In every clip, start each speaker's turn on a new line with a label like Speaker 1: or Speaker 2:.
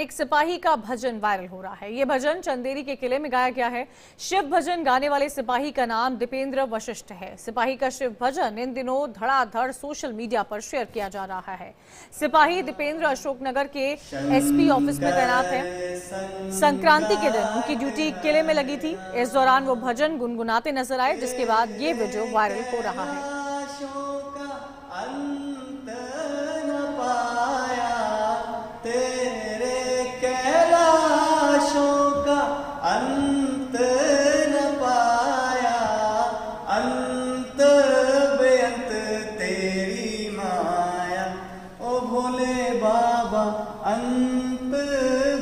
Speaker 1: एक सिपाही का भजन वायरल हो रहा है। ये भजन चंदेरी के किले में गाया गया है। शिव भजन गाने वाले सिपाही का नाम दीपेंद्र वशिष्ठ है। सिपाही का शिव भजन इन दिनों धड़ाधड़ सोशल मीडिया पर शेयर किया जा रहा है। सिपाही दीपेंद्र अशोकनगर के एसपी ऑफिस में तैनात है। संक्रांति के दिन उनकी ड्यूटी किले में लगी थी। इस दौरान वो भजन गुनगुनाते नजर आए, जिसके बाद ये वीडियो वायरल हो रहा है।
Speaker 2: अंत न पाया, अंत बेअंत तेरी माया, ओ भोले बाबा अंत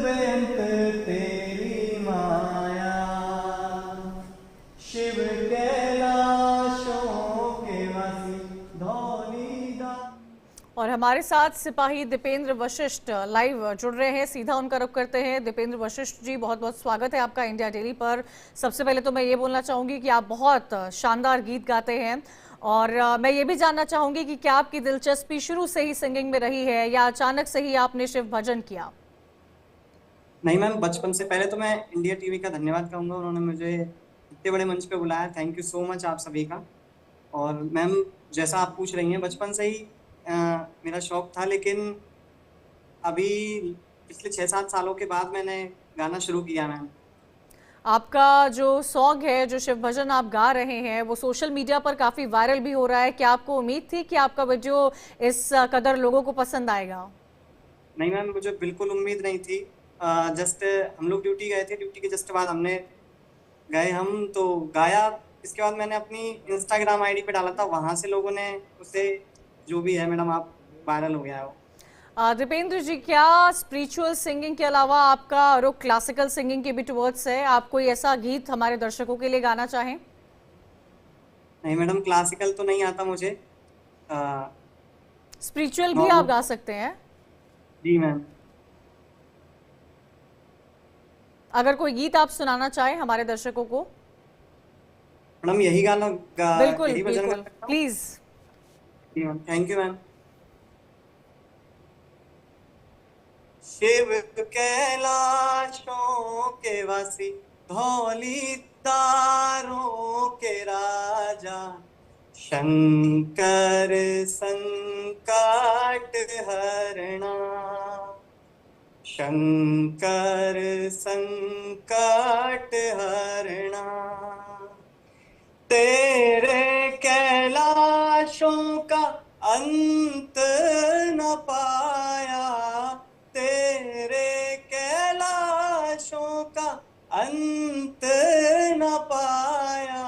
Speaker 2: बेअंत तेरी माया। शिव कैलाशों के वासी धौलीदा।
Speaker 1: और हमारे साथ सिपाही दीपेंद्र वशिष्ठ लाइव जुड़ रहे हैं, सीधा उनका रुख करते हैं। दीपेंद्र वशिष्ठ जी, बहुत बहुत स्वागत है आपका इंडिया डेली पर। सबसे पहले तो मैं ये बोलना चाहूंगी कि आप बहुत शानदार गीत गाते हैं, और मैं ये भी जानना चाहूंगी कि क्या आपकी दिलचस्पी शुरू से ही सिंगिंग में रही है या अचानक से ही आपने शिव भजन किया?
Speaker 2: नहीं मैम, बचपन से। पहले तो मैं इंडिया टीवी का धन्यवाद कहूंगा, उन्होंने मुझे इतने बड़े मंच पे बुलाया। थैंक यू सो मच आप सभी का। और मैम, जैसा आप पूछ रही हैं, बचपन से ही मेरा शौक था, लेकिन अभी पिछले 6-7 सालों के बाद मैंने गाना शुरू किया मैम।
Speaker 1: आपका जो सॉन्ग है, जो शिव भजन आप गा रहे हैं, वो सोशल मीडिया पर काफी वायरल भी हो रहा है। क्या आपको उम्मीद थी कि आपका वीडियो इस कदर लोगों को पसंद आएगा?
Speaker 2: नहीं मैम, मुझे बिल्कुल उम्मीद नहीं थी। जस्ट हम लोग ड्यूटी गए थे, ड्यूटी के जस्ट बाद हमने गए हम तो गाया। इसके बाद मैंने अपनी इंस्टाग्राम आईडी पे डाला था, वहां से लोगों ने उसे, जो भी है मैडम, आप वायरल हो गया है वो।
Speaker 1: दीपेंद्र जी, क्या स्पिरिचुअल सिंगिंग के अलावा आपका रुख क्लासिकल सिंगिंग के भी टुवर्ड्स है? आप कोई ऐसा गीत हमारे दर्शकों के लिए गाना चाहें?
Speaker 2: नहीं मैडम, क्लासिकल तो नहीं आता मुझे।
Speaker 1: स्पिरिचुअल भी आप
Speaker 2: नॉर्मल।
Speaker 1: गा सकते हैं।
Speaker 2: जी मैम।
Speaker 1: अगर कोई गीत आप सुनाना चाहें हमारे दर्शकों को।
Speaker 2: मैडम, यही गाना
Speaker 1: बिल्कुल
Speaker 2: यही भजन गा
Speaker 1: बिल्कुल,
Speaker 2: सकता हूँ।
Speaker 1: प्लीज।
Speaker 2: जी ma'am, thank you ma'am. Shiv कैलाशों के वासी, धौली तारों के राजा, शंकर संकट हरणा, शंकर संकट हरणा। तेरे कैलाशों का अंत न पाया, तेरे कैलाशों का अंत न पाया,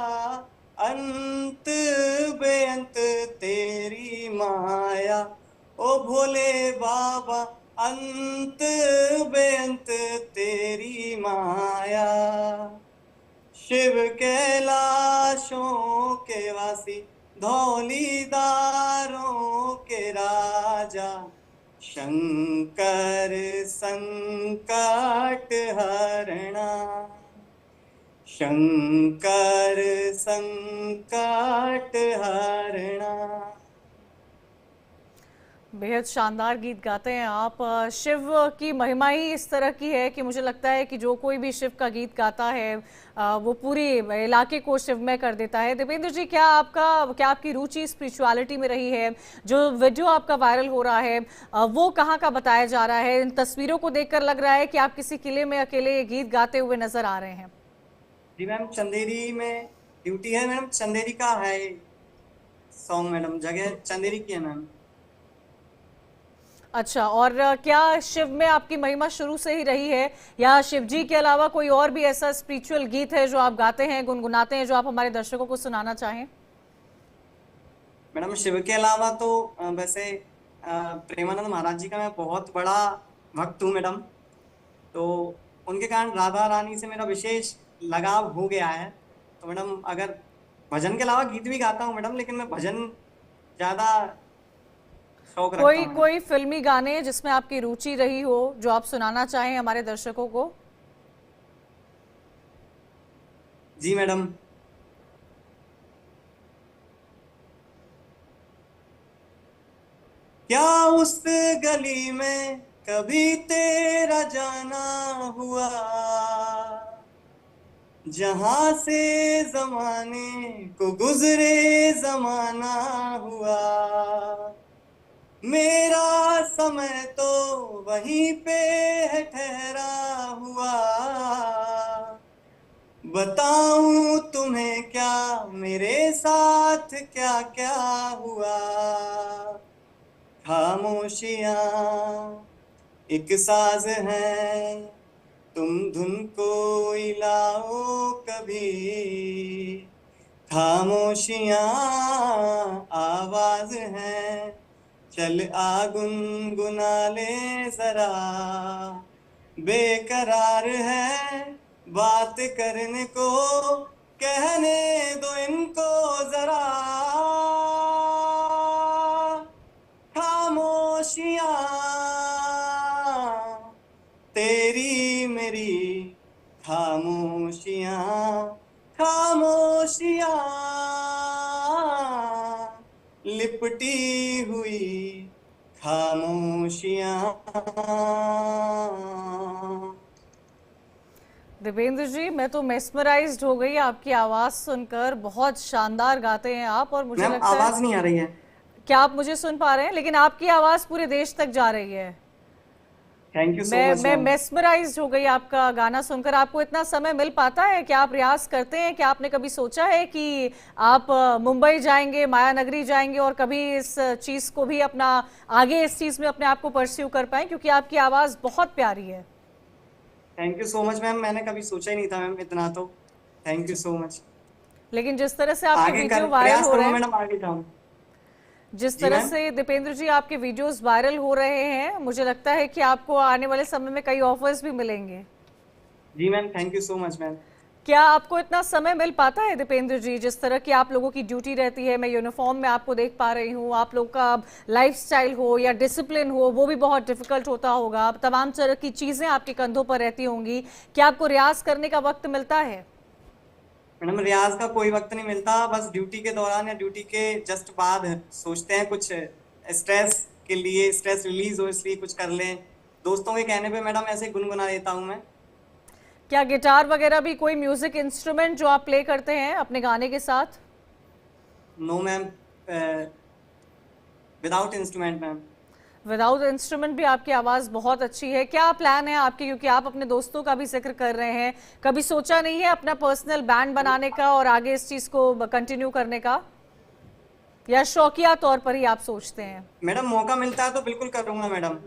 Speaker 2: अंत बेअंत तेरी माया, ओ भोले बाबा अंत बेअंत तेरी माया। शिव कैलाशों के वासी, धौलीदारों के राजा, शंकर संकट हरणा, शंकर संकट हरणा।
Speaker 1: बेहद शानदार गीत गाते हैं आप। शिव की महिमा ही इस तरह की है कि मुझे लगता है कि जो कोई भी शिव का गीत गाता है वो पूरी इलाके को शिवमय कर देता है। दीपेंद्र जी, क्या आपकी रुचि स्पिरिचुअलिटी में रही है? जो वीडियो आपका वायरल हो रहा है वो कहाँ का बताया जा रहा है? इन तस्वीरों को देखकर लग रहा है कि आप किसी किले में अकेले ये गीत गाते हुए नजर आ रहे हैं।
Speaker 2: जी मैम, चंदेरी में ड्यूटी है मैडम। चंदेरी का है सॉन्ग मैडम, जगह चंदेरी की है मैम।
Speaker 1: अच्छा, और क्या शिव में आपकी महिमा शुरू से ही रही है, या शिव जी के अलावा कोई और भी ऐसा स्पिरिचुअल गीत है जो आप गाते हैं, गुनगुनाते हैं, जो आप हमारे दर्शकों को सुनाना चाहें?
Speaker 2: मैडम, शिव के अलावा तो वैसे प्रेमानंद महाराज जी का मैं बहुत बड़ा भक्त हूँ मैडम। तो उनके कारण राधा रानी से मेरा विशेष लगाव हो गया है। तो मैडम, अगर भजन के अलावा गीत भी गाता हूँ मैडम, लेकिन मैं भजन ज्यादा शौक रखता
Speaker 1: कोई
Speaker 2: हूँ मैडम।
Speaker 1: कोई फिल्मी गाने जिसमें आपकी रुचि रही हो, जो आप सुनाना चाहें हमारे दर्शकों को?
Speaker 2: जी मैडम। क्या उस गली में कभी तेरा जाना हुआ, जहां से जमाने को गुजरे जमाना हुआ, मेरा समय तो वहीं पे है ठहरा हुआ। बताऊं तुम्हें क्या मेरे साथ क्या क्या हुआ। खामोशियां एक साज है, तुम धुन को हिलाओ कभी। खामोशियां आवाज है, चल आ गुनगुना ले जरा। बेकरार है बात करने को, कहने दो इनको जरा। खामोशियां तेरी मेरी, खामोशियां खामोशियां लिपटी हुई खामोशियां।
Speaker 1: दिपेंद्र जी, मैं तो मेस्मराइज्ड हो गई आपकी आवाज़ सुनकर। बहुत शानदार गाते हैं आप, और मुझे
Speaker 2: मैम
Speaker 1: लगता है,
Speaker 2: आवाज नहीं आ रही है?
Speaker 1: क्या आप मुझे सुन पा रहे हैं? लेकिन आपकी आवाज़ पूरे देश तक जा रही है।
Speaker 2: थैंक यू सो
Speaker 1: मैं
Speaker 2: मच
Speaker 1: मैं
Speaker 2: मैम।
Speaker 1: मेस्मराइज्ड हो गई आपका गाना सुनकर। आपको इतना समय मिल पाता है? क्या आप रियाज करते हैं? क्या आपने कभी सोचा है कि आप मुंबई जाएंगे, माया नगरी जाएंगे, और कभी इस चीज़ को भी अपना आगे इस चीज़ में अपने आप को परस्यू कर पाएं? क्योंकि आपकी आवाज़ बहुत प्यारी है।
Speaker 2: Thank you so much ma'am, मैंने कभी सोचा ही नहीं था मैम इतना तो। Thank you so much.
Speaker 1: लेकिन जिस तरह से आपके
Speaker 2: आगे कर
Speaker 1: वीडियो वायरल
Speaker 2: प्रयास
Speaker 1: हो रहे
Speaker 2: करूंगा
Speaker 1: हैं,
Speaker 2: मैडम, आगे जाऊं।
Speaker 1: जिस
Speaker 2: जी
Speaker 1: तरह
Speaker 2: मैम।
Speaker 1: से दीपेंद्र जी आपके वीडियोस वायरल हो रहे हैं, मुझे लगता है कि आपको आने वाले समय में कई ऑफर्स भी मिलेंगे।
Speaker 2: जी ma'am, thank you so much ma'am.
Speaker 1: क्या आपको इतना समय मिल पाता है दीपेंद्र जी? जिस तरह की आप लोगों की ड्यूटी रहती है, मैं यूनिफॉर्म में आपको देख पा रही हूँ, आप लोग का लाइफस्टाइल हो या डिसिप्लिन हो, वो भी बहुत डिफिकल्ट होता होगा। तमाम तरह की चीज़ें आपके कंधों पर रहती होंगी। क्या आपको रियाज करने का वक्त मिलता है?
Speaker 2: मैडम रियाज का कोई वक्त नहीं मिलता, बस ड्यूटी के दौरान या ड्यूटी के जस्ट बाद सोचते हैं कुछ स्ट्रेस के लिए, स्ट्रेस रिलीज हो इसलिए कुछ कर लें। दोस्तों के कहने पे मैडम ऐसे ही गुनगुना देता हूँ मैं।
Speaker 1: क्या गिटार वगैरह भी कोई म्यूजिक इंस्ट्रूमेंट जो आप प्ले करते हैं अपने गाने के साथ?
Speaker 2: No ma'am, without instrument ma'am.
Speaker 1: Without instrument भी आपकी आवाज़ बहुत अच्छी है। क्या प्लान है आपके? क्योंकि आप अपने दोस्तों का भी जिक्र कर रहे हैं, कभी सोचा नहीं है अपना पर्सनल बैंड बनाने का और आगे इस चीज़ को कंटिन्यू करने का, या शौकिया तौर पर ही आप सोचते हैं?
Speaker 2: मैडम मौका मिलता है तो बिल्कुल करूंगा मैडम।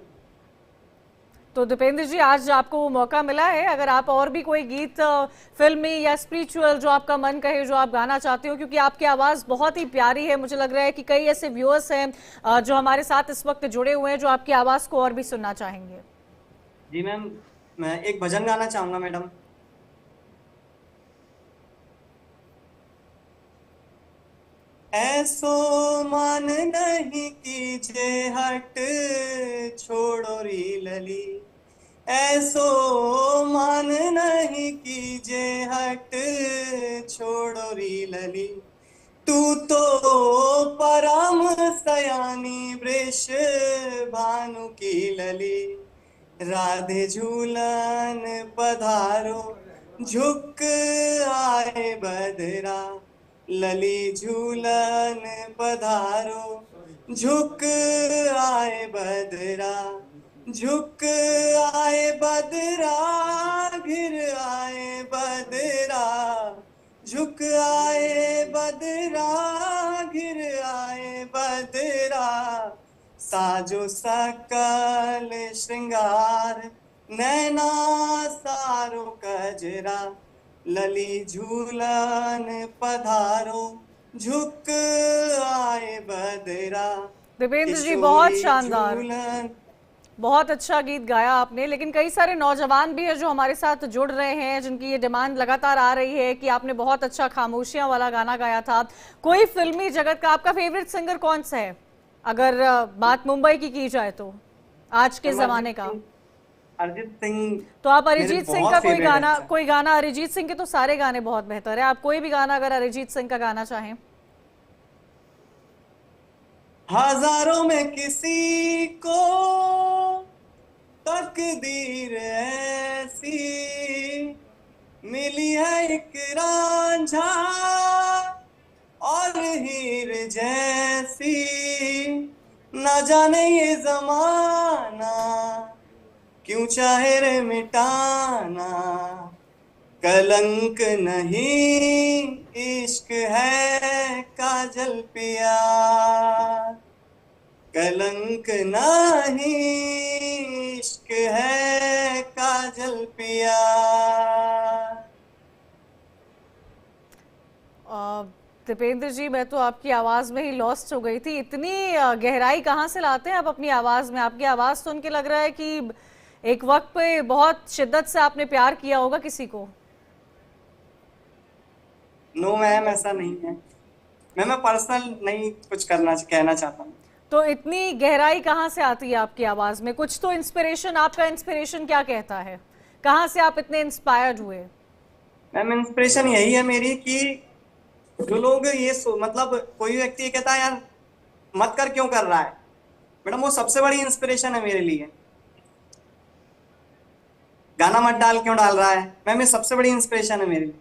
Speaker 1: तो दीपेंद्र जी, आज आपको वो मौका मिला है। अगर आप और भी कोई गीत फिल्मी या स्पिरिचुअल जो आपका मन कहे, जो आप गाना चाहते हो, क्योंकि आपकी आवाज़ बहुत ही प्यारी है, मुझे लग रहा है कि कई ऐसे व्यूअर्स हैं जो हमारे साथ इस वक्त जुड़े हुए हैं, जो आपकी आवाज़ को और भी सुनना चाहेंगे।
Speaker 2: जी मैम, मैं एक भजन गाना चाहूंगा मैडम। ऐसो मान नहीं कीजे हट, छोड़ो री लली। ऐसो मान नहीं कीजे हट, छोड़ो री लली। तू तो परम सयानी वृष भानु की लली। राधे झूलन पधारो, झुक आए बदरा। लली झूलन पधारो, झुक आए बदरा। झुक आए बदरा, घिर आए बदरा। झुक आए बदरा, घिर आए बदरा। साजो सकल श्रृंगार, नैना सारो कजरा। लली झूलन पधारो, झुक आए बदरा।
Speaker 1: दीपेंद्र जी, बहुत
Speaker 2: किशोरी
Speaker 1: शानदार,
Speaker 2: झूलन।
Speaker 1: बहुत अच्छा गीत गाया आपने। लेकिन कई सारे नौजवान भी है जो हमारे साथ जुड़ रहे हैं, जिनकी ये डिमांड लगातार आ रही है कि आपने बहुत अच्छा खामोशियां वाला गाना गाया था। कोई फिल्मी जगत का आपका फेवरेट सिंगर कौन सा है, अगर बात मुंबई की जाए तो, आज के जमाने का?
Speaker 2: अरिजीत सिंह
Speaker 1: तो आप
Speaker 2: मेरे
Speaker 1: अरिजीत सिंह
Speaker 2: बहुत
Speaker 1: का
Speaker 2: फेवरेट है।
Speaker 1: कोई गाना, अरिजीत सिंह के तो सारे गाने बहुत बेहतर है, आप कोई भी गाना अगर अरिजीत सिंह का गाना चाहें।
Speaker 2: हजारों में किसी को तकदीर ऐसी मिली है एक रांझा और हीर जैसी, न जाने ये जमाना क्यों चाहे रे मिटाना। कलंक नहीं इश्क है काजल पिया, कलंक नहीं इश्क है काजल पिया।
Speaker 1: दीपेंद्र जी, मैं तो आपकी आवाज में ही लॉस्ट हो गई थी। इतनी गहराई कहाँ से लाते हैं आप अपनी आवाज में? आपकी आवाज सुन के लग रहा है कि एक वक्त पे बहुत शिद्दत से आपने प्यार किया होगा किसी को।
Speaker 2: नो मैम, ऐसा नहीं है मैम, मैं पर्सनल नहीं कुछ कहना चाहता हूँ।
Speaker 1: तो इतनी गहराई कहाँ से आती है आपकी आवाज में? कुछ तो इंस्पिरेशन, आपका इंस्पिरेशन क्या कहता है? कहाँ से आप इतने इंस्पायर्ड हुए?
Speaker 2: मैम इंस्पिरेशन यही है मेरी कि जो लोग मतलब कोई व्यक्ति ये कहता है यार मत कर, क्यों कर रहा है, मैडम वो सबसे बड़ी इंस्पिरेशन है मेरे लिए। गाना मत डाल, क्यों डाल रहा है, मैम ये सबसे बड़ी इंस्पिरेशन है मेरे लिए।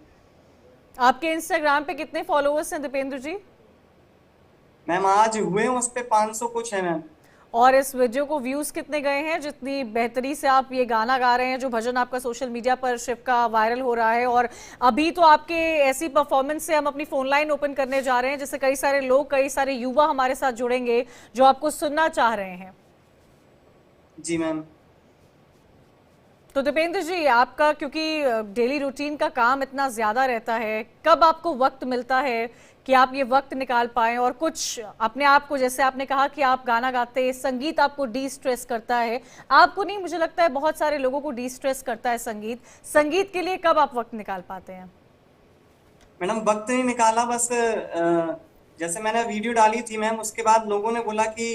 Speaker 1: आपके इंस्टाग्राम पे कितने फॉलोअर्स हैं दीपेंद्र जी?
Speaker 2: मैम आज हुए उस पे 500 कुछ है मैम।
Speaker 1: और इस वीडियो को व्यूज कितने गए हैं? जितनी बेहतरी से आप ये गाना गा रहे हैं, जो भजन आपका सोशल मीडिया पर शिव का वायरल हो रहा है, और अभी तो आपके ऐसी परफॉर्मेंस से हम अपनी फोन लाइन ओपन करने जा रहे हैं जिससे कई सारे लोग, कई सारे युवा हमारे साथ जुड़ेंगे जो आपको सुनना चाह रहे हैं।
Speaker 2: जी मैम।
Speaker 1: तो दीपेंद्र जी, आपका क्योंकि डेली रूटीन का काम इतना ज्यादा रहता है, कब आपको वक्त मिलता है कि आप ये वक्त निकाल पाएं और कुछ अपने आप को, जैसे आपने कहा कि आप गाना गाते हैं, संगीत आपको डी स्ट्रेस करता है, आपको नहीं, मुझे लगता है बहुत सारे लोगों को डी स्ट्रेस करता है संगीत। संगीत के लिए कब आप वक्त निकाल पाते हैं?
Speaker 2: मैडम वक्त नहीं निकाला, बस जैसे मैंने वीडियो डाली थी मैम, उसके बाद लोगों ने बोला कि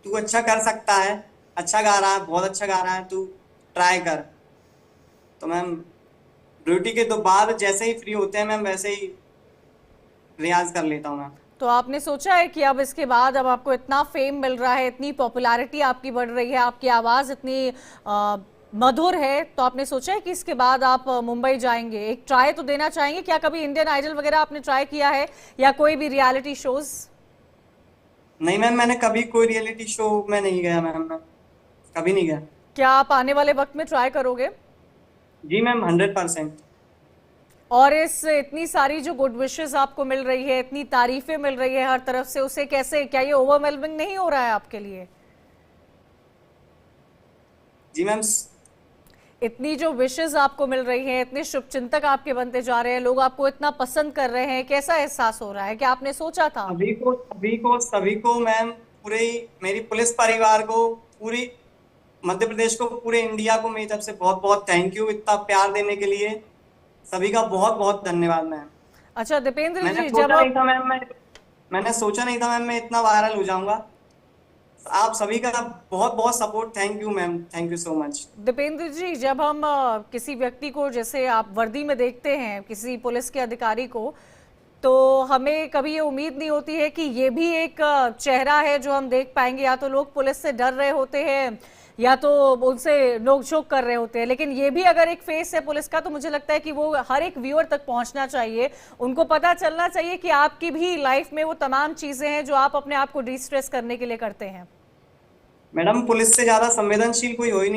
Speaker 2: तू अच्छा कर सकता है, अच्छा गा रहा है, बहुत अच्छा गा रहा है, तू ट्राई कर। तो मैम ड्यूटी के तो बाद जैसे ही फ्री होते हैं मैम वैसे ही रियाज कर लेता हूँ मैम।
Speaker 1: तो आपने सोचा है कि अब इसके बाद, अब आपको इतना फेम मिल रहा है, इतनी पॉपुलैरिटी आपकी बढ़ रही है, आपकी आवाज़ इतनी मधुर है, तो आपने सोचा है कि इसके बाद आप मुंबई जाएंगे, एक ट्राई तो देना चाहेंगे? क्या कभी इंडियन आइडल वगैरह आपने ट्राई किया है, या कोई भी रियलिटी शोज?
Speaker 2: नहीं मैम, मैंने कभी कोई रियलिटी शो में नहीं गया मैम, मैं कभी नहीं गया।
Speaker 1: क्या आप आने वाले वक्त में ट्राई करोगे?
Speaker 2: जी मैम, 100%।
Speaker 1: और इस इतनी सारी जो गुड विशेस आपको मिल रही है, इतनी तारीफें मिल रही है हर तरफ से, उसे कैसे, क्या ये ओवरवेलमिंग नहीं हो रहा है आपके लिए?
Speaker 2: जी मैम।
Speaker 1: इतनी जो विशेस आपको मिल रही हैं, इतने शुभचिंतक आपके बनते जा रहे हैं, लोग आपको इतना पसंद कर रहे हैं, कैसा एहसास हो रहा है? क्या आपने सोचा था?
Speaker 2: सभी को मैम, पूरे मेरी पुलिस परिवार को, पूरी मध्य प्रदेश को, पूरे इंडिया को मेरी तरफ से बहुत बहुत थैंक यू, इतना प्यार देने के लिए सभी का बहुत बहुत धन्यवाद मैम।
Speaker 1: अच्छा दीपेंद्र
Speaker 2: मैंने
Speaker 1: जी, जब
Speaker 2: सोचा नहीं
Speaker 1: आप,
Speaker 2: था मैम, मैंने सोचा नहीं था मैम मैं इतना वायरल हो जाऊंगा। आप सभी का बहुत बहुत support, thank you ma'am, thank you so much.
Speaker 1: Deependra ji, जब हम किसी व्यक्ति को, जैसे आप वर्दी में देखते हैं किसी पुलिस के अधिकारी को, तो हमें कभी ये उम्मीद नहीं होती है कि ये भी एक चेहरा है जो हम देख पाएंगे। या तो लोग पुलिस से डर रहे होते हैं, या तो उनसे नोक-झोंक कर रहे होते हैं, लेकिन ये भी अगर एक फेस है पुलिस का, तो मुझे लगता है कि वो हर एक व्यूअर तक पहुंचना चाहिए। उनको पता चलना चाहिए कि आपकी भी लाइफ में वो तमाम चीजें हैं जो आप अपने आप को डिस्ट्रेस करने के लिए करते हैं।
Speaker 2: मैडम पुलिस से ज्यादा संवेदनशील कोई हो ही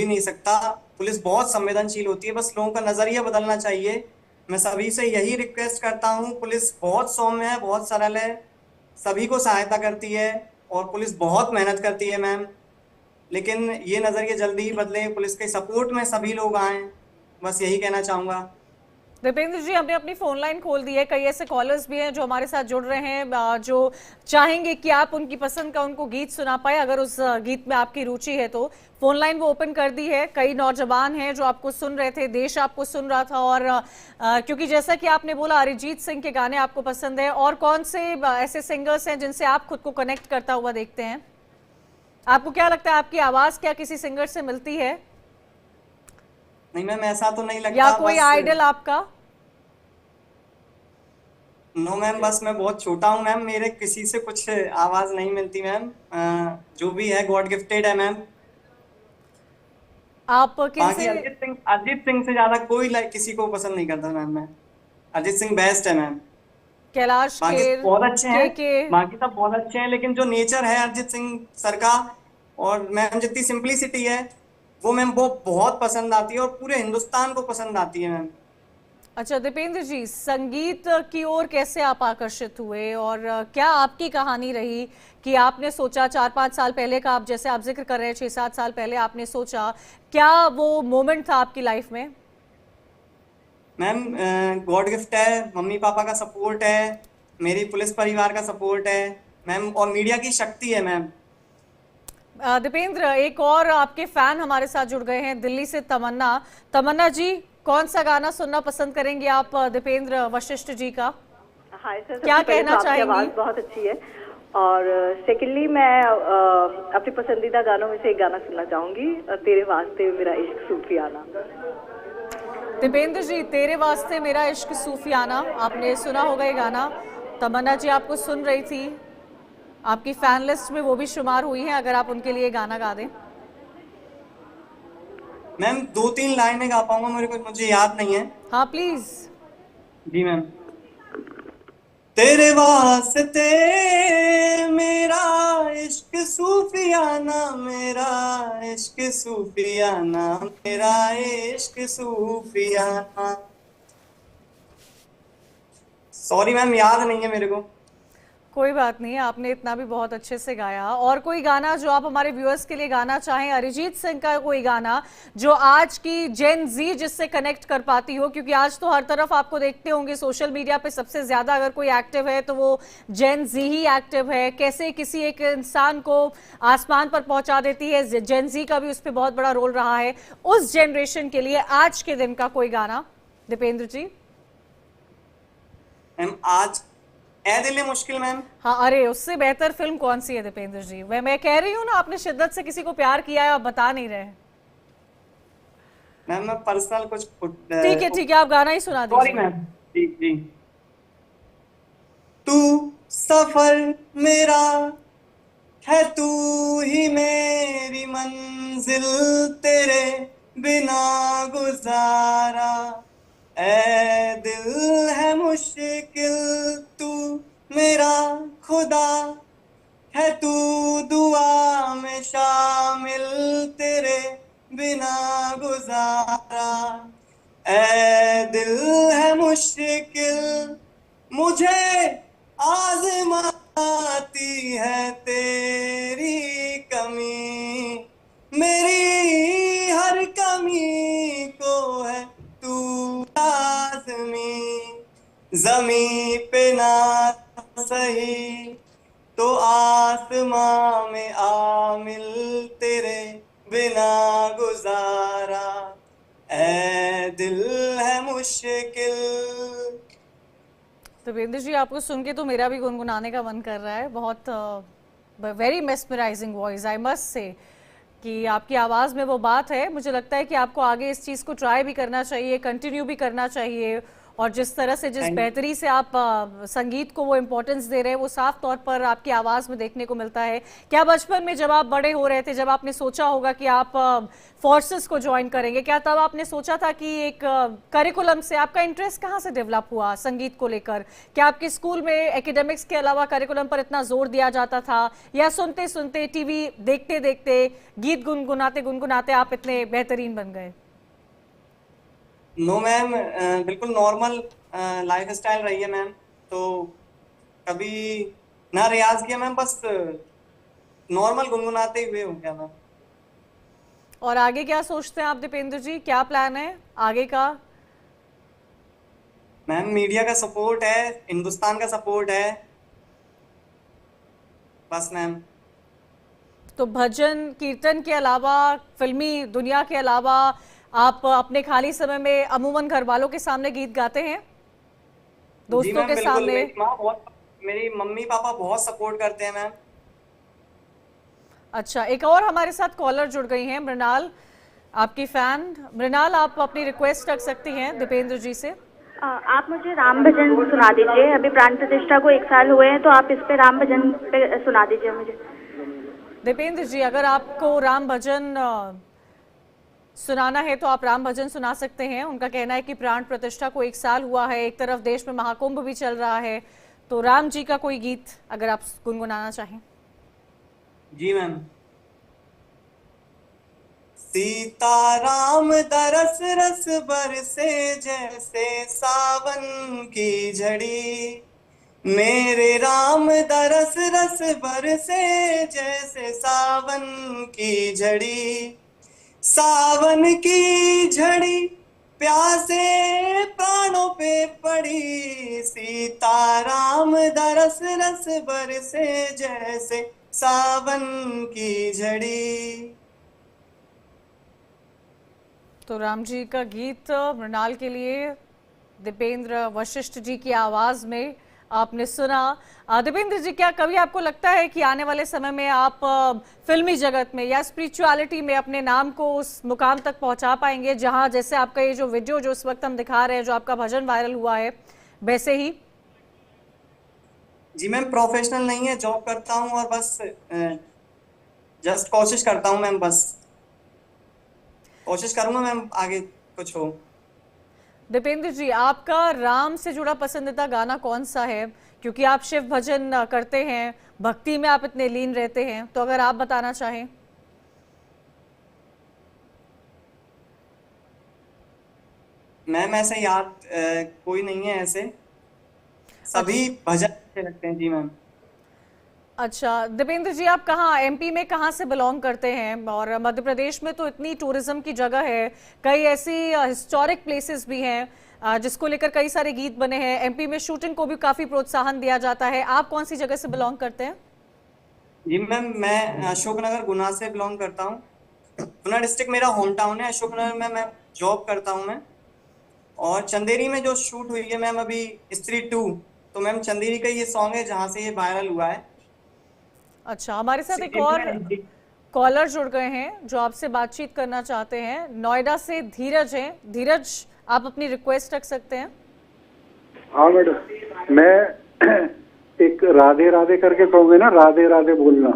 Speaker 2: नहीं सकता। पुलिस बहुत संवेदनशील होती है, बस लोगों का नजरिया बदलना चाहिए। मैं सभी से यही रिक्वेस्ट करता हूँ, पुलिस बहुत सौम्य है, बहुत सरल है, सभी को सहायता करती है, और पुलिस बहुत मेहनत करती है मैम। लेकिन ये नजरिया जल्दी ही बदले, पुलिस के सपोर्ट में सभी लोग आए, बस यही कहना चाहूंगा।
Speaker 1: दीपेंद्र जी, हमने अपनी फोन लाइन खोल दी है, कई ऐसे कॉलर्स भी हैं जो हमारे साथ जुड़ रहे हैं, जो चाहेंगे कि आप उनकी पसंद का उनको गीत सुना पाए, अगर उस गीत में आपकी रुचि है तो। फोन लाइन वो ओपन कर दी है। कई नौजवान हैं जो आपको सुन रहे थे, देश आपको सुन रहा था, और क्योंकि जैसा कि आपने बोला अरिजीत सिंह के गाने आपको पसंद है, और कौन से ऐसे सिंगर्स हैं जिनसे आप खुद को कनेक्ट करता हुआ देखते हैं? आपको क्या लगता है, आपकी आवाज क्या किसी सिंगर से मिलती है,
Speaker 2: नहीं मैम, ऐसा तो नहीं लगता।
Speaker 1: या कोई आइडल आपका?
Speaker 2: नो मैम, बस मैं बहुत छोटा हूँ मैम, मेरे किसी से कुछ आवाज नहीं मिलती मैम। जो भी है गॉड गिफ्टेड है मैम।
Speaker 1: आप
Speaker 2: बाकी
Speaker 1: किनसे?
Speaker 2: अरिजीत सिंह से ज्यादा कोई लाइक किसी को पसंद नहीं करता मैम। मैं अरिजीत सिंह बेस्ट है मैम।
Speaker 1: कैलाश
Speaker 2: बाकी सब
Speaker 1: खेर,
Speaker 2: बहुत अच्छे हैं।
Speaker 1: के?
Speaker 2: बाकी सब बहुत अच्छे हैं, लेकिन जो नेचर है अरिजीत सिंह सर का, और मैम जितनी सिंपलिसिटी है, वो मैम वो बहुत पसंद आती है और पूरे हिंदुस्तान को पसंद आती है मैम।
Speaker 1: अच्छा दीपेंद्र जी, संगीत की ओर कैसे आप आकर्षित हुए और क्या आपकी कहानी रही कि आपने सोचा 4-5 साल पहले का, आप जैसे आप जिक्र कर रहे हैं 6-7 साल पहले आपने सोचा, क्या वो मोमेंट था आपकी लाइफ में?
Speaker 2: मैम गॉड गिफ्ट है, मम्मी पापा का सपोर्ट है, मेरी पुलिस परिवार का सपोर्ट है मैम, और मीडिया की शक्ति है मैम।
Speaker 1: दीपेंद्र, एक और आपके फैन हमारे साथ जुड़ गए हैं दिल्ली से, तमन्ना। तमन्ना जी, कौन सा गाना सुनना पसंद करेंगे आप दीपेंद्र वशिष्ठ जी का?
Speaker 3: हाय सर,
Speaker 1: क्या
Speaker 3: सबसे पहले
Speaker 1: कहना
Speaker 3: तो आपकी
Speaker 1: चाहेंगी?
Speaker 3: आवाज़ बहुत अच्छी है। और सेकेंडली मैं अपने पसंदीदा गानों में से एक गाना सुनना चाहूँगी, तेरे वास्ते मेरा इश्क सूफियाना।
Speaker 1: दीपेंद्र जी, तेरे वास्ते मेरा इश्क सूफियाना, आपने सुना होगा ये गाना। तमन्ना जी आपको सुन रही थी, आपकी फैन लिस्ट में वो भी शुमार हुई है, अगर आप उनके लिए गाना गा दें।
Speaker 2: मैम 2-3 लाइनें गा पाऊंगा, मुझे याद नहीं है।
Speaker 1: हाँ प्लीज।
Speaker 2: जी मैम। तेरे वास्ते मेरा इश्क सूफियाना, मेरा इश्क सूफियाना, मेरा इश्क सूफियाना। सॉरी मैम, याद नहीं है मेरे को।
Speaker 1: कोई बात नहीं, आपने इतना भी बहुत अच्छे से गाया। और कोई गाना जो आप हमारे व्यूअर्स के लिए गाना चाहें, अरिजीत सिंह का कोई गाना जो आज की जेन जी जिससे कनेक्ट कर पाती हो, क्योंकि आज तो हर तरफ आपको देखते होंगे सोशल मीडिया पे सबसे ज्यादा अगर कोई एक्टिव है तो वो जेन जी ही एक्टिव है। कैसे किसी एक इंसान को आसमान पर पहुंचा देती है, जेन जी का भी उस पर बहुत बड़ा रोल रहा है। उस जनरेशन के लिए आज के दिन का कोई गाना दीपेंद्र जी?
Speaker 2: मैम आज ए दिल मुश्किल मैम।
Speaker 1: हाँ, अरे उससे बेहतर फिल्म कौन सी है दीपेंद्र जी? मैं कह रही हूँ ना, आपने शिद्दत से किसी को प्यार किया है, आप बता नहीं रहे।
Speaker 2: मैम मैं पर्सनल कुछ
Speaker 1: ठीक है, आप गाना ही सुना
Speaker 2: सॉरी
Speaker 1: दीजिए।
Speaker 2: मैम। जी जी। तू सफर मेरा है, तू ही मेरी मंजिल, तेरे बिना गुजारा ए दिल है मुश्किल, तू मेरा खुदा है, तू दुआ में शामिल, तेरे बिना गुजारा ए दिल है मुश्किल, मुझे आजमाती है तेरी कमी, मेरी हर कमी को है तू लाज़मी, जमी पे ना सही तो आसमां में आ मिल, तेरे बिना गुजारा ए दिल है मुश्किल।
Speaker 1: दीपेंद्र जी, आपको सुन के तो मेरा भी गुनगुनाने का मन कर रहा है। बहुत very mesmerising voice, I must say कि आपकी आवाज़ में वो बात है। मुझे लगता है कि आपको आगे इस चीज़ को ट्राई भी करना चाहिए, कंटिन्यू भी करना चाहिए। और जिस तरह से, जिस बेहतरी से आप संगीत को वो इम्पोर्टेंस दे रहे हैं, वो साफ तौर पर आपकी आवाज़ में देखने को मिलता है। क्या बचपन में जब आप बड़े हो रहे थे, जब आपने सोचा होगा कि आप फोर्सेस को ज्वाइन करेंगे, क्या तब आपने सोचा था कि एक करिकुलम से आपका इंटरेस्ट कहाँ से डेवलप हुआ संगीत को लेकर? क्या आपके स्कूल में एकेडमिक्स के अलावा करिकुलम पर इतना जोर दिया जाता था, या सुनते सुनते, टीवी देखते देखते, गीत गुनगुनाते गुनगुनाते आप इतने बेहतरीन बन गए?
Speaker 2: नो मैम, बिल्कुल नॉर्मल लाइफ स्टाइल रही है मैम। तो कभी ना रियाज किया मैम, बस नॉर्मल गुनगुनाते हुए हो गया मैम।
Speaker 1: और आगे क्या सोचते हैं आप दीपेंद्र जी, क्या प्लान है आगे का?
Speaker 2: मैम मीडिया का सपोर्ट है, हिंदुस्तान का सपोर्ट है, बस मैम।
Speaker 1: तो भजन कीर्तन के अलावा, फिल्मी दुनिया के अलावा, आप अपने खाली समय में अमूमन घर वालों के सामने गीत गाते हैं,
Speaker 2: जी
Speaker 1: दोस्तों
Speaker 2: मैम
Speaker 1: के
Speaker 2: बिल्कुल।
Speaker 1: सामने?
Speaker 2: मेरी मम्मी पापा बहुत सपोर्ट करते हैं मैम।
Speaker 1: अच्छा, एक और हमारे साथ कॉलर जुड़ गई हैं, मृणाल, आपकी फैन। मृणाल, आप अपनी रिक्वेस्ट रख सकती हैं दीपेंद्र जी से।
Speaker 3: आप मुझे राम भजन सुना दीजिए। अभी प्राण प्रतिष्ठा को 1 साल हुए हैं, तो आप इस पे राम भजन पे सुना दीजिए मुझे।
Speaker 1: दीपेंद्र जी, अगर आपको राम भजन सुनाना है तो आप राम भजन सुना सकते हैं। उनका कहना है कि प्राण प्रतिष्ठा को 1 साल हुआ है, एक तरफ देश में महाकुंभ भी चल रहा है, तो राम जी का कोई गीत अगर आप गुनगुनाना चाहें।
Speaker 2: जी मैम। सीताराम दरस रस बरसे जैसे सावन की झड़ी, मेरे राम दरस रस बरसे जैसे सावन की झड़ी, सावन की झड़ी प्यासे प्राणों पे पड़ी, सीताराम दरस रस बरसे जैसे सावन की झड़ी।
Speaker 1: तो राम जी का गीत मृणाल के लिए दीपेंद्र वशिष्ठ जी की आवाज में आपने सुना। दीपेंद्र जी, क्या कभी आपको लगता है कि आने वाले समय में आप फिल्मी जगत में या स्पिरिचुअलिटी में अपने नाम को उस मुकाम तक पहुंचा पाएंगे जहां जैसे आपका ये जो वीडियो जो इस वक्त हम दिखा रहे हैं, जो आपका भजन वायरल हुआ है, वैसे ही?
Speaker 2: जी मैम, प्रोफेशनल नहीं है, जॉब करता हूँ और बस जस्ट कोशिश करता हूँ मैम, बस कोशिश करूंगा मैम आगे कुछ हो।
Speaker 1: दीपेंद्र जी, आपका राम से जुड़ा पसंदीदा गाना कौन सा है? क्योंकि आप शिव भजन करते हैं, भक्ति में आप इतने लीन रहते हैं, तो अगर आप बताना चाहें।
Speaker 2: मैम ऐसे याद कोई नहीं है, ऐसे सभी भजन अच्छे लगते हैं। जी मैम।
Speaker 1: अच्छा दीपेंद्र जी, आप कहाँ एमपी में कहाँ से बिलोंग करते हैं? और मध्य प्रदेश में तो इतनी टूरिज्म की जगह है, कई ऐसी हिस्टोरिक प्लेसेस भी हैं जिसको लेकर कई सारे गीत बने हैं। एमपी में शूटिंग को भी काफी प्रोत्साहन दिया जाता है। आप कौन सी जगह से बिलोंग करते हैं?
Speaker 2: जी मैम, मैं अशोकनगर गुना से बिलोंग करता हूँ। गुना डिस्ट्रिक्ट मेरा होम टाउन है। अशोकनगर में मैं जॉब करता हूँ मैं। और चंदेरी में जो शूट हुई है मैम अभी स्त्री 2, तो मैम चंदेरी का ये सॉन्ग है जहाँ से ये वायरल हुआ है।
Speaker 1: अच्छा, हमारे साथ एक और कॉलर जुड़ गए हैं जो आपसे बातचीत करना चाहते हैं। नोएडा से धीरज हैं। धीरज, आप अपनी रिक्वेस्ट रख सकते हैं।
Speaker 4: हाँ मैडम, मैं एक राधे राधे करके कहूँगे ना, राधे राधे बोलना।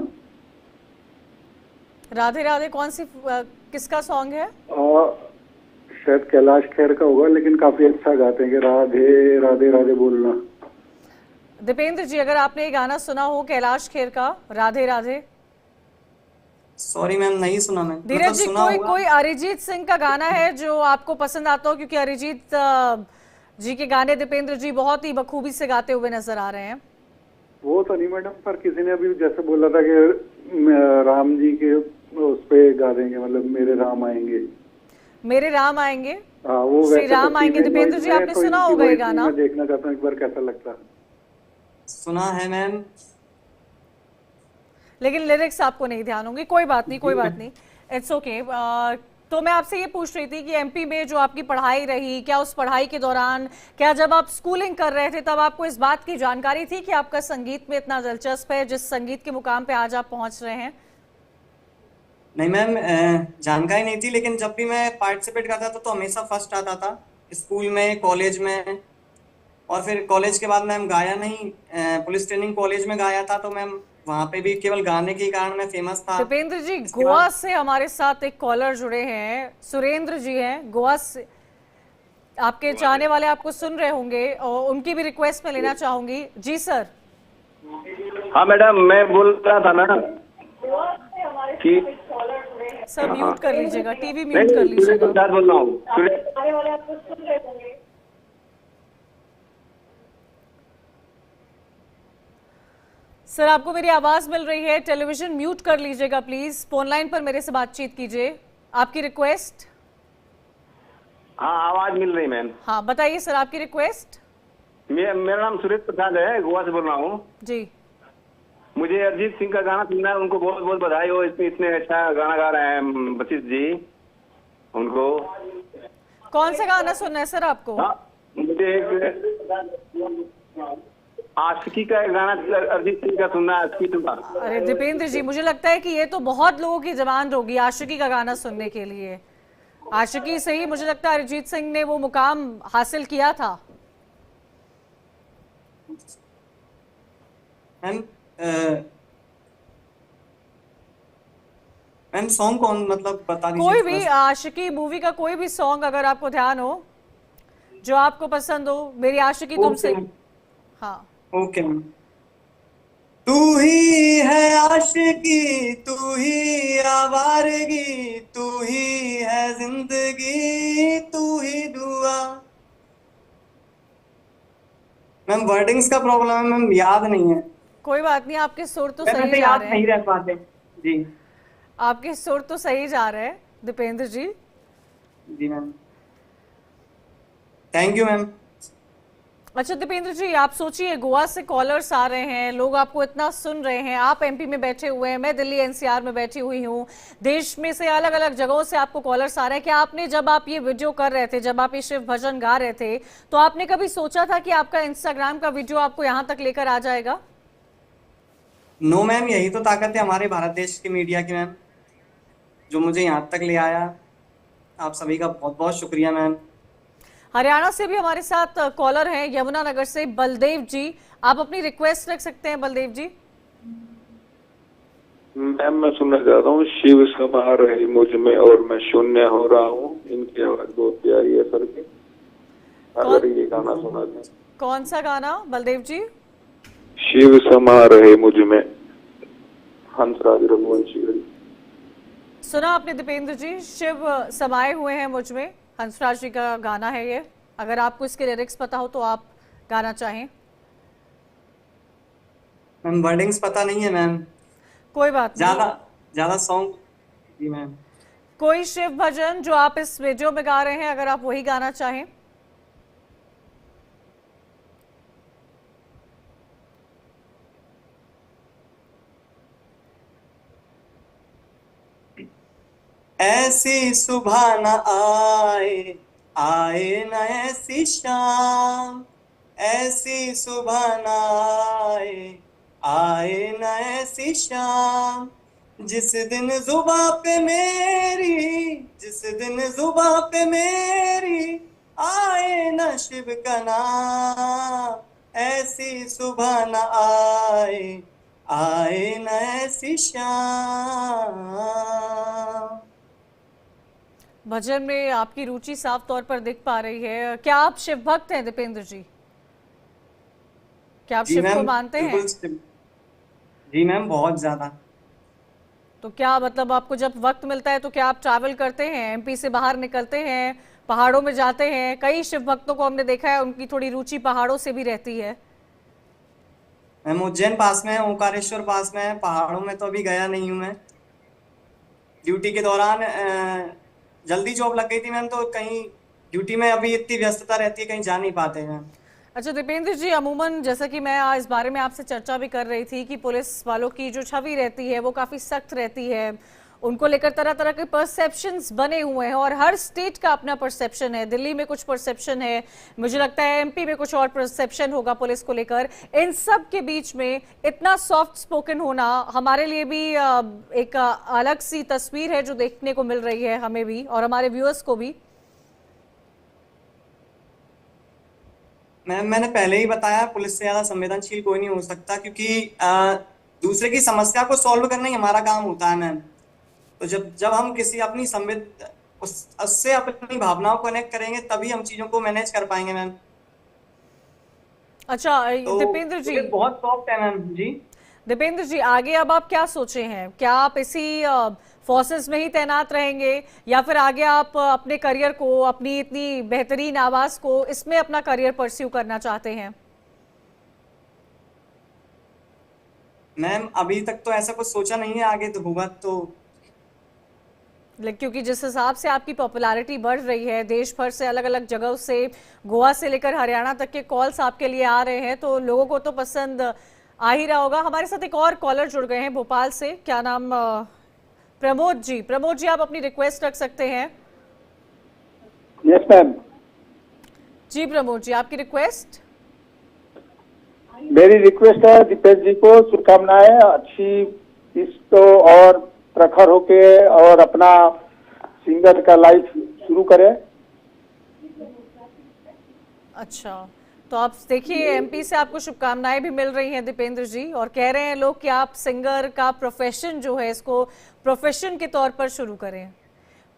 Speaker 1: राधे राधे कौन सी किसका सॉन्ग है?
Speaker 4: शायद कैलाश खेर का होगा, लेकिन काफी अच्छा गाते हैं कि राधे राधे राधे बोलना।
Speaker 1: दीपेंद्र जी, अगर आपने ये गाना सुना हो कैलाश खेर का राधे राधे?
Speaker 2: सॉरी मैम, नहीं सुना मैं।
Speaker 1: धीरज जी, कोई अरिजीत सिंह का गाना है जो आपको पसंद आता हो? क्योंकि अरिजीत जी के गाने दीपेंद्र जी बहुत ही बखूबी से गाते हुए नजर आ रहे हैं।
Speaker 4: वो तो नहीं मैडम, पर किसी ने अभी जैसे बोला था कि राम जी के उस पे गा देंगे, मतलब मेरे राम आएंगे।
Speaker 1: मेरे राम आएंगे,
Speaker 4: हाँ, वो
Speaker 1: श्री राम आएंगे। दीपेंद्र जी, आपने सुना होगा ये गाना?
Speaker 4: मैं देखना चाहता हूँ एक बार कैसा लगता है।
Speaker 2: सुना है मैम,
Speaker 1: लेकिन लिरिक्स आपको नहीं ध्यान होंगे। कोई बात नहीं, कोई बात नहीं, इट्स ओके। तो मैं आपसे ये पूछ रही थी कि एमपी में जो आपकी पढ़ाई रही, क्या उस पढ़ाई के दौरान, क्या जब आप स्कूलिंग कर रहे थे तब आपको इस बात की जानकारी थी कि आपका संगीत में इतना दिलचस्प है, जिस संगीत के मुकाम पे आज आप पहुंच रहे हैं?
Speaker 2: नहीं मैम, जानकारी नहीं थी, लेकिन जब भी मैं पार्टिसिपेट करता था तो हमेशा फर्स्ट आता था, स्कूल में, कॉलेज में। और फिर कॉलेज के बाद मैम गाया नहीं, पुलिस ट्रेनिंग कॉलेज में गाया था, तो मैम वहाँ पे भी केवल गाने के कारण मैं फेमस था।
Speaker 1: दीपेंद्र जी, गोवा से हमारे साथ एक कॉलर जुड़े हैं, सुरेंद्र जी हैं गोवा से। आपके चाहने वाले आपको सुन रहे होंगे और उनकी भी रिक्वेस्ट में लेना चाहूंगी। जी सर।
Speaker 5: हाँ मैडम, मैं बोल रहा था ना कि
Speaker 1: सर म्यूट कर लीजिएगा, टीवी म्यूट कर लीजिएगा।
Speaker 5: बोल रहा हूँ।
Speaker 1: सर, आपको मेरी आवाज मिल रही है? टेलीविजन म्यूट कर लीजिएगा प्लीज। फोन लाइन पर मेरे से बातचीत कीजिए। आपकी रिक्वेस्ट?
Speaker 5: हाँ, आवाज मिल रही मैम।
Speaker 1: हाँ बताइए सर, आपकी रिक्वेस्ट।
Speaker 5: मेरा नाम सुरेश प्रसाद है, गोवा से बोल रहा हूँ
Speaker 1: जी।
Speaker 5: मुझे अरिजीत सिंह का गाना सुनना है। उनको बहुत बहुत बधाई हो, इतने अच्छा गाना गा रहे हैं वशिष्ठ जी। उनको
Speaker 1: कौन सा गाना सुनना है सर आपको?
Speaker 5: मुझे आशिकी का गाना अरिजीत सिंह का सुनना है, आशिकी 2 का।
Speaker 1: अरे दीपेंद्र जी, मुझे लगता है कि ये तो बहुत लोगों की डिमांड होगी आशिकी का गाना सुनने के लिए। आशिकी से ही मुझे लगता है अरिजीत सिंह ने वो मुकाम हासिल किया था।
Speaker 2: मैम मैम सॉन्ग कौन, मतलब बता दीजिए
Speaker 1: कोई
Speaker 2: थोड़ा
Speaker 1: भी
Speaker 2: सा।
Speaker 1: आशिकी मूवी का कोई भी सॉन्ग अगर आपको ध्यान हो, जो आपको पसंद हो। मेरी आशिकी
Speaker 2: ओके
Speaker 1: तुमसे।
Speaker 2: मैम।
Speaker 1: हाँ।
Speaker 2: Okay ma'am. तू ही है आशिकी, तू ही आवारगी, तू ही है जिंदगी, तू ही दुआ। मैम वर्डिंग्स का प्रॉब्लम है मैम, याद नहीं है।
Speaker 1: कोई बात नहीं, आपके सुर तो
Speaker 2: मैम
Speaker 1: सही
Speaker 2: ऐसे
Speaker 1: जा
Speaker 2: याद
Speaker 1: रहे हैं।
Speaker 2: नहीं रह पाते। जी।
Speaker 1: आपके सुर तो सही जा रहे हैं दीपेंद्र जी।
Speaker 2: जी मैम। Thank you ma'am.
Speaker 1: अच्छा दीपेंद्र जी, आप सोचिए, गोवा से कॉलर्स आ रहे हैं, लोग आपको इतना सुन रहे हैं, आप एमपी में बैठे हुए हैं, मैं दिल्ली एनसीआर में बैठी हुई हूँ, देश में से अलग अलग जगहों से आपको कॉलर्स आ रहे हैं। क्या आपने, जब आप ये वीडियो कर रहे थे, जब आप ये शिव भजन गा रहे थे, तो आपने कभी सोचा था कि आपका इंस्टाग्राम का वीडियो आपको यहाँ तक लेकर आ जाएगा?
Speaker 2: नो मैम, यही तो ताकत है हमारे भारत देश की मीडिया की मैम, जो मुझे यहाँ तक ले आया। आप सभी का बहुत बहुत शुक्रिया मैम।
Speaker 1: हरियाणा से भी हमारे साथ कॉलर हैं, यमुनानगर से बलदेव जी। आप अपनी रिक्वेस्ट रख सकते हैं बलदेव जी।
Speaker 6: मैम मैं सुनना चाहता हूँ, शिव समा रहे मुझ में और मैं शून्य हो रहा हूँ। इनकी आवाज बहुत प्यारी है सर की, अगर ये गाना सुना दें।
Speaker 1: कौन सा गाना बलदेव जी?
Speaker 6: शिव समा रहे मुझ में, हंसराज रघुवंशी।
Speaker 1: सुना आपने दीपेंद्र जी, शिव समाये हुए हैं मुझ में, हंसराज जी का गाना है ये। अगर आपको इसके लिरिक्स पता हो तो आप गाना चाहें।
Speaker 2: मैम वर्डिंग्स पता नहीं है मैम,
Speaker 1: कोई बात
Speaker 2: ज्यादा
Speaker 1: नहीं।
Speaker 2: ज्यादा सॉन्ग। जी मैम।
Speaker 1: कोई शिव भजन जो आप इस वीडियो में गा रहे हैं, अगर आप वही गाना चाहें।
Speaker 2: ऐसी सुबह न आए, आए न ऐसी शाम, ऐसी सुबह न आए, आए न ऐसी शाम, जिस दिन जुबां पे मेरी, जिस दिन जुबां पे मेरी आए न शिव का नाम, ऐसी सुबह न आए, आए न ऐसी शाम।
Speaker 1: भजन में आपकी रुचि साफ तौर पर दिख पा रही है। क्या आप शिव भक्त हैं दीपेंद्र जी? क्या आप
Speaker 2: जी
Speaker 1: शिव को
Speaker 2: मैम,
Speaker 1: मानते हैं?
Speaker 2: बिल्कुल। जी मैम, बहुत ज्यादा।
Speaker 1: तो क्या मतलब आपको जब वक्त मिलता है तो क्या आप ट्रैवल करते हैं, एमपी से बाहर निकलते हैं, पहाड़ों में जाते हैं? कई शिव भक्तों को हमने देखा है, उनकी थोड़ी रुचि पहाड़ों से भी रहती है।
Speaker 2: मैम उज्जैन पास में है, ओंकारेश्वर पास में है, पहाड़ों में तो अभी गया नहीं हूँ मैं। ड्यूटी के दौरान जल्दी जॉब लग गई थी मैम, तो कहीं ड्यूटी में अभी इतनी व्यस्तता रहती है, कहीं जा नहीं पाते मैम।
Speaker 1: अच्छा दीपेंद्र जी, अमूमन जैसा कि मैं इस बारे में आपसे चर्चा भी कर रही थी कि पुलिस वालों की जो छवि रहती है वो काफ़ी सख्त रहती है, उनको लेकर तरह तरह के परसेप्शंस बने हुए हैं और हर स्टेट का अपना परसेप्शन है। दिल्ली में कुछ परसेप्शन है, मुझे लगता है एमपी में कुछ और परसेप्शन होगा पुलिस को लेकर। इन सब के बीच में इतना सॉफ्ट स्पोकन होना हमारे लिए भी एक अलग सी तस्वीर है जो देखने को मिल रही है हमें भी और हमारे व्यूअर्स को भी।
Speaker 2: मैम मैंने पहले ही बताया, पुलिस से ज्यादा संवेदनशील कोई नहीं हो सकता, क्योंकि दूसरे की समस्या को सॉल्व करना ही हमारा काम होता है मैम। तो जब जब हम किसी अपनी उससे अपनी भावनाओं को कनेक्ट करेंगे, तभी हम चीजों को मैनेज कर पाएंगे मैम।
Speaker 1: अच्छा
Speaker 2: तो
Speaker 1: दीपेंद्र जी,
Speaker 2: पुलिस बहुत सॉफ्ट है मैम। जी।
Speaker 1: दीपेंद्र जी, आगे अब आप क्या सोचे हैं? क्या आप इसी फोर्सेस में ही तैनात रहेंगे या फिर आगे आप अपने करियर को, अपनी इतनी बेहतरीन आवाज को, इसमें अपना करियर परस्यू करना चाहते हैं?
Speaker 2: मैम अभी तक तो ऐसा कुछ सोचा नहीं है, आगे तो होगा तो।
Speaker 1: क्योंकि जिस हिसाब से आपकी पॉपुलैरिटी बढ़ रही है, देश भर से अलग अलग जगहों से, गोवा से लेकर हरियाणा तक के कॉल्स आपके लिए आ रहे हैं, तो लोगों को तो पसंद आ ही रहा होगा। हमारे साथ एक और कॉलर जुड़ गए हैं भोपाल से, क्या नाम? प्रमोद जी। प्रमोद जी, आप अपनी रिक्वेस्ट रख सकते हैं।
Speaker 4: Yes ma'am.
Speaker 1: जी प्रमोद जी, आपकी रिक्वेस्ट।
Speaker 4: मेरी रिक्वेस्ट है दीपेश जी को शुभकामनाएं, अच्छी इस तो और प्रखर होके और अपना सिंगर का लाइफ शुरू करें।
Speaker 1: अच्छा, तो आप देखिए एमपी से आपको शुभकामनाएं भी मिल रही हैं दीपेंद्र जी, और कह रहे हैं लोग कि आप सिंगर का प्रोफेशन जो है इसको प्रोफेशन के तौर पर शुरू करें।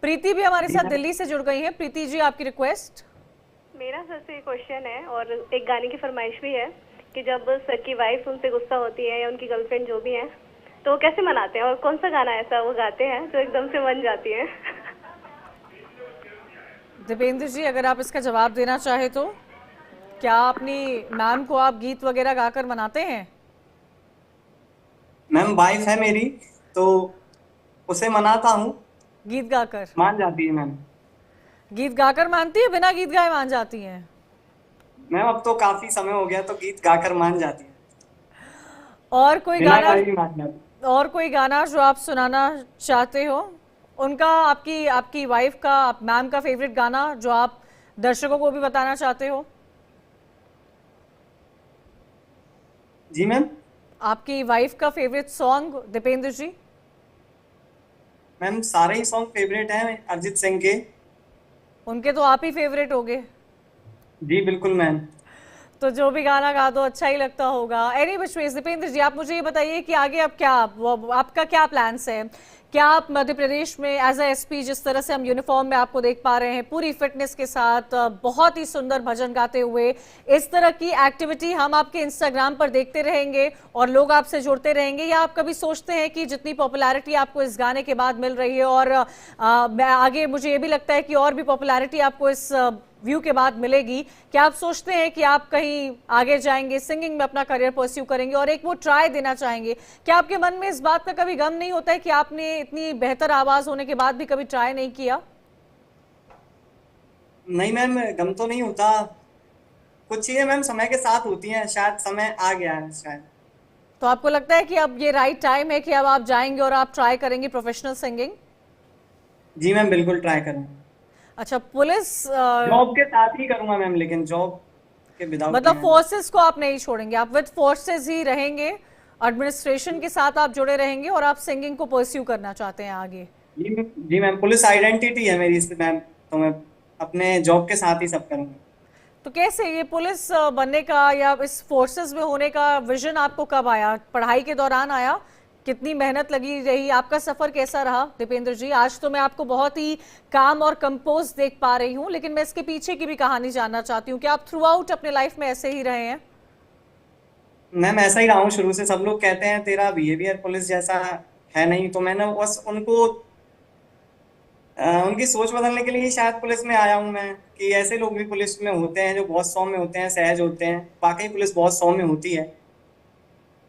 Speaker 1: प्रीति भी हमारे साथ दिल्ली से जुड़ गई हैं। प्रीति जी, आपकी रिक्वेस्ट।
Speaker 7: मेरा सर से क्वेश्चन है और एक गाने की फरमाइश भी है कि जब सर की वाइफ उनसे गुस्सा होती है या उनकी गर्लफ्रेंड जो भी है तो वो कैसे मनाते हैं और कौन सा गाना ऐसा वो गाते हैं जो एकदम से मन जाती है?
Speaker 1: दीपेंद्र जी, अगर आप इसका जवाब देना चाहे तो क्या अपनी मैम को आप गीत वगैरह गाकर मनाते हैं?
Speaker 2: मैम वाइफ है मेरी तो उसे मनाता हूँ,
Speaker 1: गीत गाकर
Speaker 2: मान जाती है मैम।
Speaker 1: गीत गाकर मानती है, बिना गीत गाए मान जाती हैं?
Speaker 2: मैम अब तो काफी समय हो गया तो गीत गाकर मान जाती है।
Speaker 1: और कोई
Speaker 2: बिना
Speaker 1: गाना,
Speaker 2: गाए भी मान जाती है।
Speaker 1: और कोई गाना जो आप सुनाना चाहते हो उनका, आपकी वाइफ का, मैम का फेवरेट गाना जो आप दर्शकों को भी बताना चाहते हो?
Speaker 2: जी मैम।
Speaker 1: आपकी वाइफ का फेवरेट सॉन्ग दीपेंद्र जी?
Speaker 2: मैम सारे ही सॉन्ग फेवरेट हैं अरिजीत सिंह के।
Speaker 1: उनके तो आप ही फेवरेट होगे।
Speaker 2: जी बिल्कुल मैम।
Speaker 1: तो जो भी गाना गा दो अच्छा ही लगता होगा। एनी विच वेज दीपेंद्र जी, आप मुझे ये बताइए कि आगे अब क्या, आपका क्या प्लान्स है? क्या आप मध्य प्रदेश में एज अ एसपी, जिस तरह से हम यूनिफॉर्म में आपको देख पा रहे हैं, पूरी फिटनेस के साथ बहुत ही सुंदर भजन गाते हुए, इस तरह की एक्टिविटी हम आपके इंस्टाग्राम पर देखते रहेंगे और लोग आपसे जुड़ते रहेंगे, या आप कभी सोचते हैं कि जितनी पॉपुलैरिटी आपको इस गाने के बाद मिल रही है और आगे मुझे ये भी लगता है कि और भी पॉपुलैरिटी आपको इस व्यू के बाद मिलेगी, क्या आप सोचते हैं कि आप कहीं आगे जाएंगे, सिंगिंग में अपना करियर परस्यू करेंगे और एक वो ट्राई देना चाहेंगे? क्या आपके मन में इस बात का कभी गम नहीं होता है कि आपने इतनी बेहतर आवाज होने के बाद भी कभी ट्राई नहीं किया?
Speaker 2: नहीं मैम, गम तो नहीं होता। कुछ चीजें मैम समय के साथ होती हैं, शायद समय आ गया है शायद।
Speaker 1: तो आपको लगता है कि अब ये राइट टाइम है कि अब आप जाएंगे और आप ट्राई करेंगे प्रोफेशनल सिंगिंग?
Speaker 2: जी मैम बिल्कुल ट्राई करूंगा।
Speaker 1: अच्छा, पुलिस
Speaker 2: जॉब के साथ ही करूंगा मैम, लेकिन जॉब के विदाउट
Speaker 1: मतलब फोर्सेस को आप नहीं छोड़ेंगे, आप विद फोर्सेस ही रहेंगे, एडमिनिस्ट्रेशन के साथ आप जुड़े रहेंगे और आप सिंगिंग को परस्यू करना चाहते हैं आगे?
Speaker 2: जी मैम, पुलिस आइडेंटिटी है मेरी इससे मैम, तो मैं अपने जॉब के साथ ही सब करूंगा।
Speaker 1: तो कैसे ये पुलिस बनने का या इस फोर्सेस में होने का विजन आपको कब आया? पढ़ाई के दौरान आया? कितनी मेहनत लगी रही? आपका सफर कैसा रहा दीपेंद्र जी? आज तो मैं आपको बहुत ही काम और कंपोज देख पा रही हूँ, लेकिन मैं इसके पीछे की भी कहानी जानना चाहती हूँ कि आप थ्रू आउट अपने लाइफ में ऐसे ही रहे हैं?
Speaker 2: मैम ऐसा ही रहा हूँ शुरू से। सब लोग कहते हैं तेरा बिहेवियर पुलिस जैसा है नहीं, तो मैंने बस उनको उनकी सोच बदलने के लिए ही शायद पुलिस में आया हूँ मैं, कि ऐसे लोग भी पुलिस में होते हैं जो बहुत सौम्य होते हैं, सहज होते हैं। वाकई पुलिस बहुत सौम्य होती है,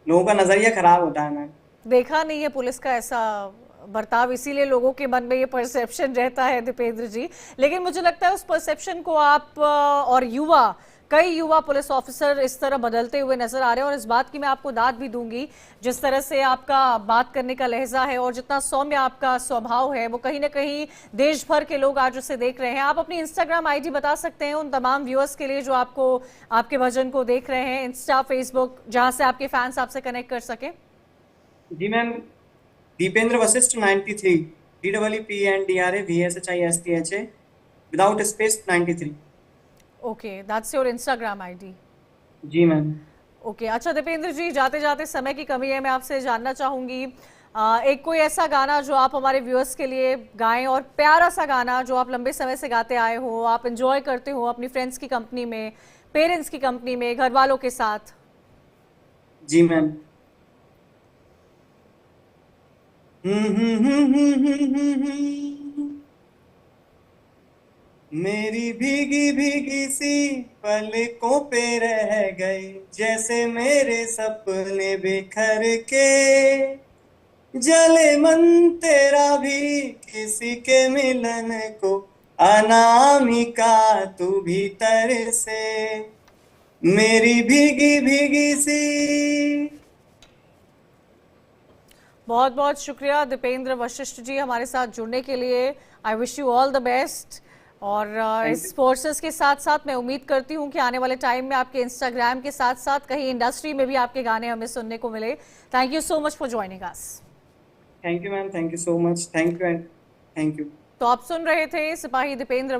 Speaker 2: लोगों का नजरिया खराब होता है। मैम
Speaker 1: देखा नहीं है पुलिस का ऐसा बर्ताव, इसीलिए लोगों के मन में ये परसेप्शन रहता है दीपेंद्र जी। लेकिन मुझे लगता है उस परसेप्शन को आप और कई युवा पुलिस ऑफिसर इस तरह बदलते हुए नजर आ रहे हैं, और इस बात की मैं आपको दाद भी दूंगी। जिस तरह से आपका बात करने का लहजा है और जितना सौम्य आपका स्वभाव है, वो कहीं ना कहीं देश भर के लोग आज उसे देख रहे हैं। आप अपनी इंस्टाग्राम आईडी बता सकते हैं उन तमाम व्यूअर्स के लिए जो आपको, आपके भजन को देख रहे हैं, इंस्टा, फेसबुक, जहां से आपके फैंस आपसे कनेक्ट कर सके?
Speaker 2: जी ma'am, Deependra Vashishtha 93, DEEPENDRAVSHISTHA without space 93।
Speaker 1: Okay, that's your Instagram ID?
Speaker 2: जी मैम।
Speaker 1: ओके, अच्छा दीपेंद्र जी, जाते जाते समय की कमी है, मैं आपसे जानना चाहूंगी एक कोई ऐसा गाना जो आप हमारे व्यूअर्स के लिए गाएं, और प्यारा सा गाना जो आप लंबे समय से गाते आए हो, आप एंजॉय करते हो अपनी फ्रेंड्स की कंपनी में, पेरेंट्स की कंपनी में, घर वालों के साथ।
Speaker 2: जी मैम। मेरी भीगी भीगी सी पलकों पे रह गई, जैसे मेरे सपने बिखर के, जले मन तेरा भी किसी के मिलन को, अनामिका तू भीतर से, मेरी भीगी भीगी सी।
Speaker 1: बहुत बहुत शुक्रिया दीपेंद्र वशिष्ठ जी हमारे साथ जुड़ने के लिए। I wish you all the best. और इस फोर्सेस के साथ साथ मैं उम्मीद करती हूँ कि आने वाले टाइम में आपके इंस्टाग्राम के साथ साथ कहीं इंडस्ट्री में भी आपके गाने हमें सुनने को मिले। Thank you so much for joining us.
Speaker 2: Thank you ma'am, thank you so much, thank you and thank you.
Speaker 1: तो आप सुन रहे थे सिपाही दीपेंद्र